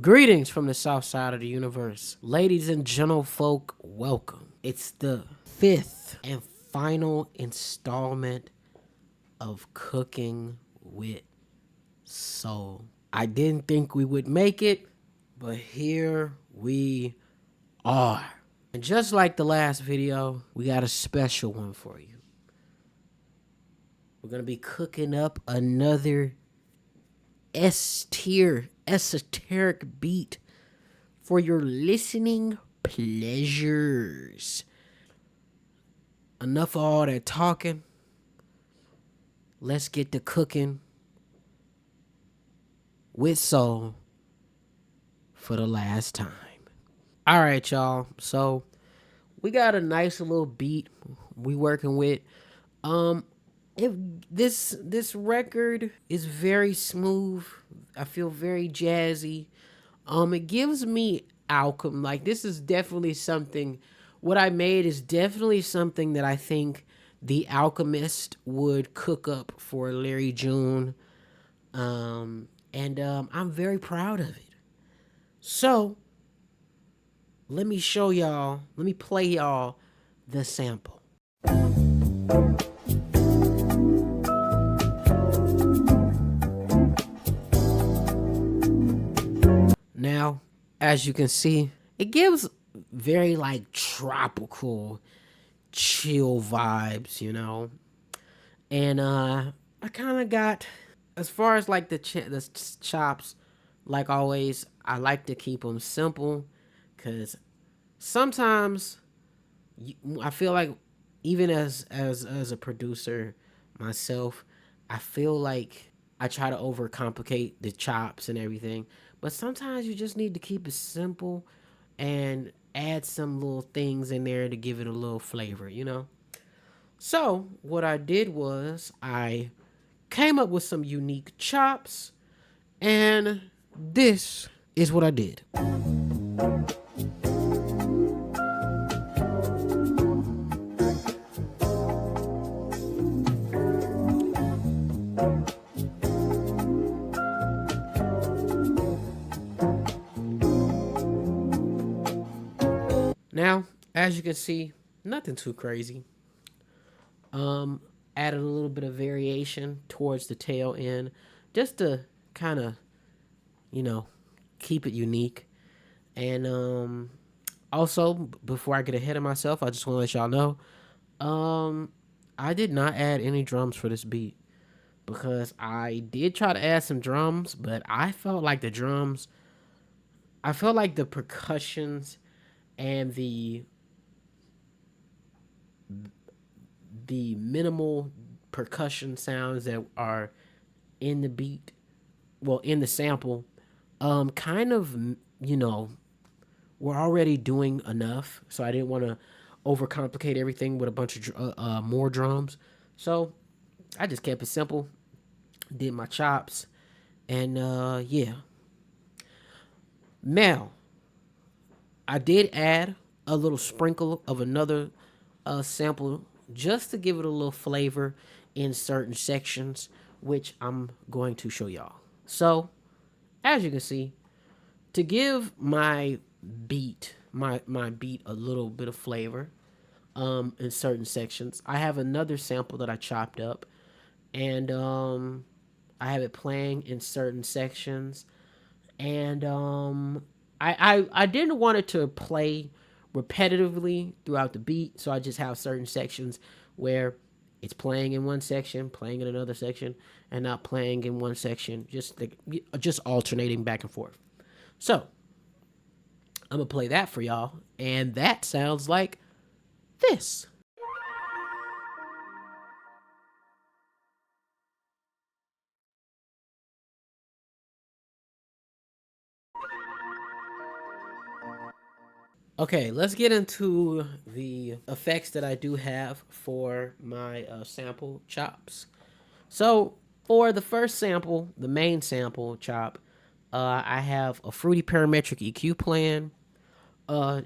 Greetings from the south side of the universe. Ladies and gentlefolk, welcome. It's the fifth and final installment of Cooking with Soul. I didn't think we would make it, but here we are. And just like the last video, we got a special one for you. We're going to be cooking up another S-tier esoteric beat for your listening pleasures. Enough of all that talking. Let's get to cooking with soul for the last time. All right, y'all. So we got a nice little beat we working with. If this record is very smooth. I feel very jazzy. It gives me Alchemist. Like, this is definitely something. What I made is definitely something that I think the Alchemist would cook up for Larry June. I'm very proud of it. So let me show y'all. Let me play y'all the sample. Now, as you can see, it gives very like tropical, chill vibes, you know. And I kind of got, as far as like the chops, like always, I like to keep them simple, cause sometimes I feel like, even as a producer myself, I feel like I try to overcomplicate the chops and everything. But sometimes you just need to keep it simple and add some little things in there to give it a little flavor, you know? So what I did was I came up with some unique chops, and this is what I did. Now, as you can see, nothing too crazy. Added a little bit of variation towards the tail end, just to kind of, you know, keep it unique. And also, before I get ahead of myself, I just want to let y'all know, I did not add any drums for this beat, because I did try to add some drums, but I felt like the percussions and the minimal percussion sounds that are in the beat, well, in the sample, kind of, you know, we're already doing enough. So I didn't want to overcomplicate everything with a bunch of more drums. So I just kept it simple, did my chops, and yeah. Now, I did add a little sprinkle of another sample just to give it a little flavor in certain sections, which I'm going to show y'all. So, as you can see, to give my beat a little bit of flavor in certain sections, I have another sample that I chopped up, and I have it playing in certain sections, and I didn't want it to play repetitively throughout the beat, so I just have certain sections where it's playing in one section, playing in another section, and not playing in one section, just alternating back and forth. So I'm gonna play that for y'all, and that sounds like this. Okay, let's get into the effects that I do have for my sample chops. So for the first sample, the main sample chop, I have a fruity parametric EQ plan,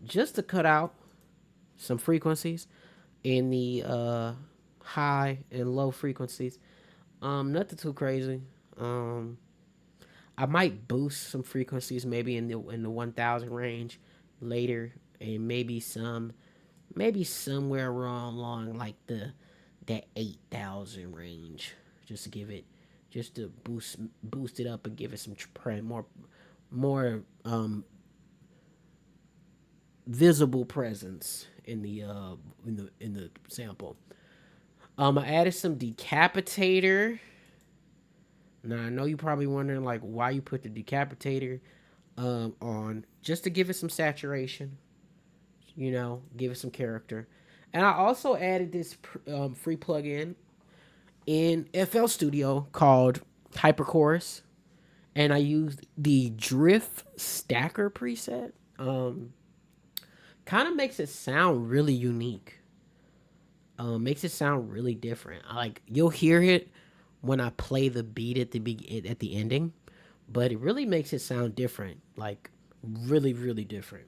just to cut out some frequencies in the high and low frequencies. Nothing too crazy. I might boost some frequencies maybe in the 1,000 range later, and maybe somewhere around along like that 8,000 range, just to give it just to boost it up and give it some more visible presence in the sample. I added some decapitator. Now I know you're probably wondering like why you put the decapitator on, just to give it some saturation, give it some character. And I also added this free plugin in FL Studio called Hyperchorus, and I used the Drift Stacker preset. Kind of makes it sound really unique. Makes it sound really different. Like you'll hear it when I play the beat at the ending, but it really makes it sound different. Like really, really different.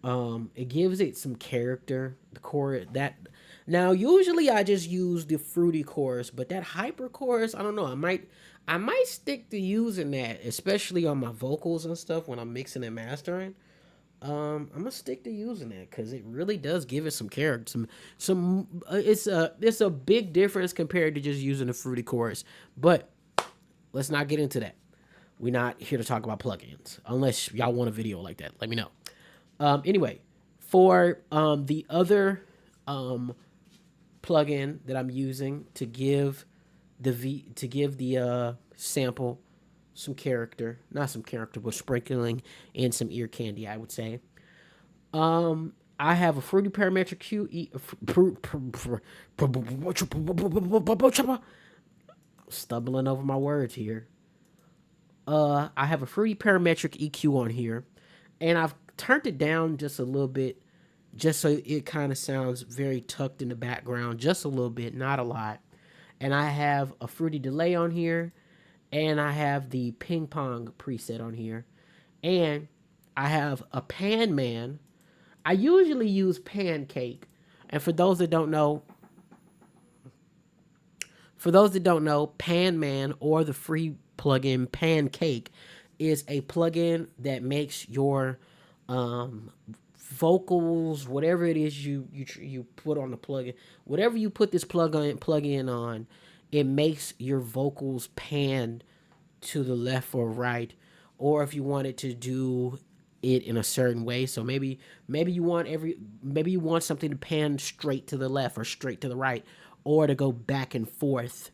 It gives it some character. The chorus that now usually I just use the fruity chorus, but that hyper chorus, I don't know. I might stick to using that, especially on my vocals and stuff when I'm mixing and mastering. I'm gonna stick to using that because it really does give it some character. Some it's a big difference compared to just using the fruity chorus. But let's not get into that. We're not here to talk about plugins unless y'all want a video like that. Let me know. Anyway, for the other plugin that I'm using to give the sample some character, not some character, but sprinkling in some ear candy, I would say. I have a fruity parametric Q. Stumbling over my words here. I have a fruity parametric EQ on here, and I've turned it down just a little bit, just so it kind of sounds very tucked in the background, just a little bit, not a lot. And I have a fruity delay on here, and I have the ping pong preset on here, and I have a pan man. I usually use pancake, and for those that don't know, Pan Man or the free plugin Pancake is a plugin that makes your um, vocals, whatever it is you put on the plugin, whatever you put this plug in on, it makes your vocals pan to the left or right, or if you wanted to do it in a certain way. So maybe you want something to pan straight to the left or straight to the right, or to go back and forth,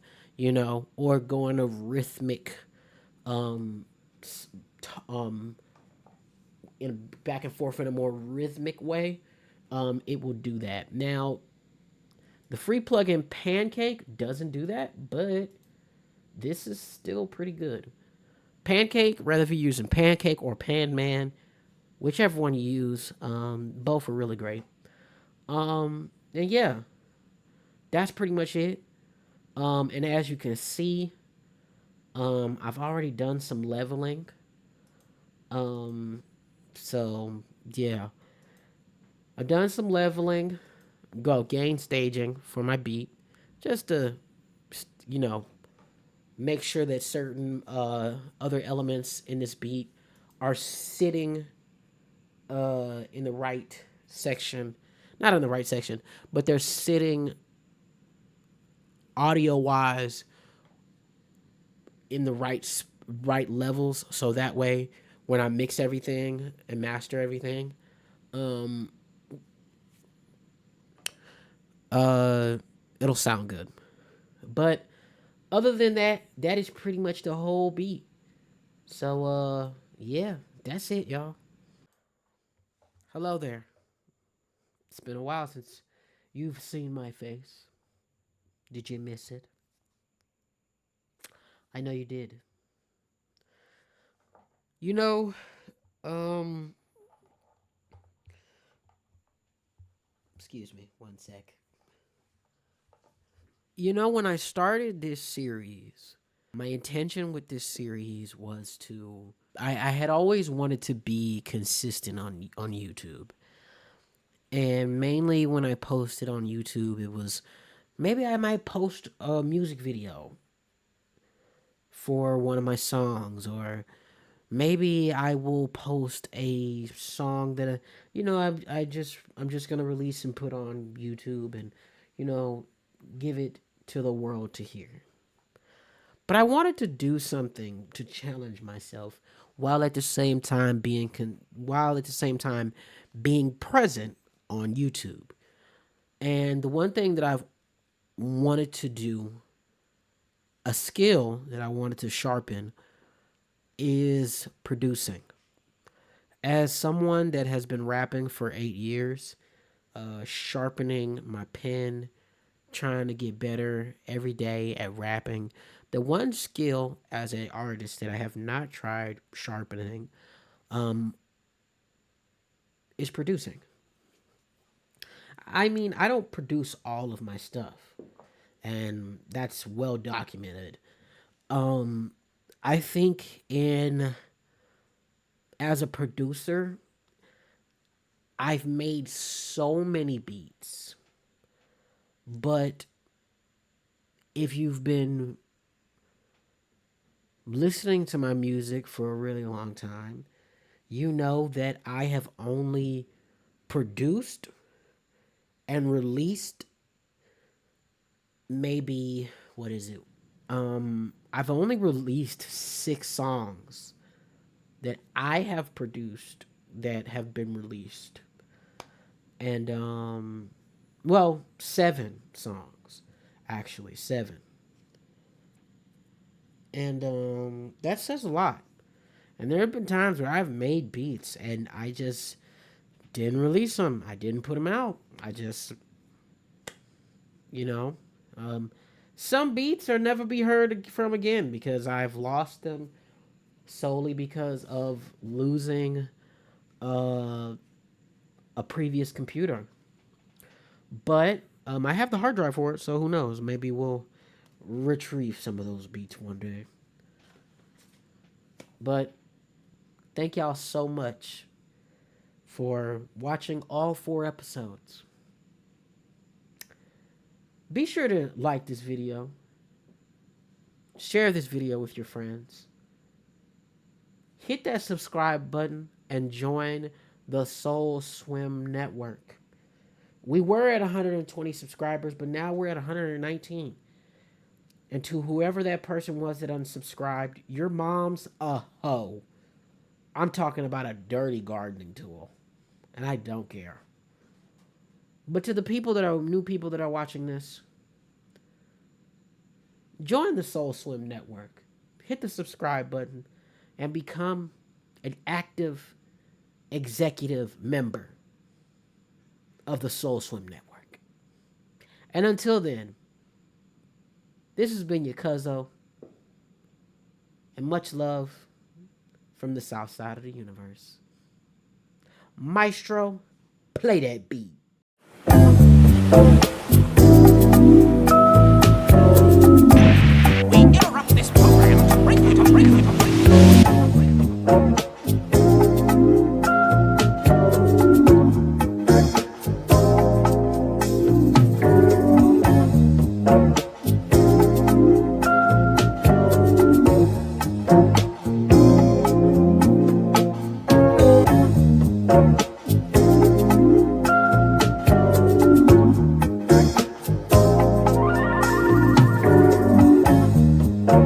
or go in a rhythmic um um in back and forth in a more rhythmic way. It will do that. Now, the free plugin Pancake doesn't do that, but this is still pretty good. Pancake, whether if you're using Pancake or Pan Man, whichever one you use, both are really great. And yeah, that's pretty much it. And as you can see, I've already done some leveling. Um, so yeah, I've done some leveling, go gain staging for my beat, just to, you know, make sure that certain other elements in this beat are sitting in the right section, not in the right section, but they're sitting audio wise in the right levels, so that way when I mix everything and master everything, um uh it'll sound good. But other than that, that is pretty much the whole beat. So yeah, that's it, y'all. Hello there. It's been a while since you've seen my face. Did you miss it? I know you did. You know, um excuse me one sec. When I started this series, my intention with this series was I had always wanted to be consistent on YouTube. And mainly when I posted on YouTube, it was maybe I might post a music video for one of my songs, or maybe I will post a song that I'm just gonna release and put on YouTube, and you know give it to the world to hear. But I wanted to do something to challenge myself while at the same time being present on YouTube. And the one thing that I've wanted to do, a skill that I wanted to sharpen, is producing. As someone that has been rapping for 8 years, sharpening my pen, trying to get better every day at rapping, the one skill as an artist that I have not tried sharpening um, is producing. I mean, I don't produce all of my stuff, and that's well documented. Um, I think in as a producer, I've made so many beats, but if you've been listening to my music for a really long time, you know that I have only produced and released maybe, what is it? I've only released 6 songs that I have produced that have been released. And well, 7 songs actually, 7. And that says a lot. And there have been times where I've made beats and I just didn't release them. I didn't put them out. I just, you know, um, some beats are never be heard from again because I've lost them solely because of losing uh, a previous computer. But I have the hard drive for it, so who knows? Maybe we'll retrieve some of those beats one day. But thank y'all so much for watching all 4 episodes. Be sure to like this video, share this video with your friends, hit that subscribe button, and join the Soul Swim Network. We were at 120 subscribers, but now we're at 119. And to whoever that person was that unsubscribed, your mom's a hoe. I'm talking about a dirty gardening tool, and I don't care. But to the people that are new people that are watching this, join the Soul Swim Network. Hit the subscribe button and become an active executive member of the Soul Swim Network. And until then, this has been your Cuzzo, and much love from the Southside of the universe. Maestro, play that beat.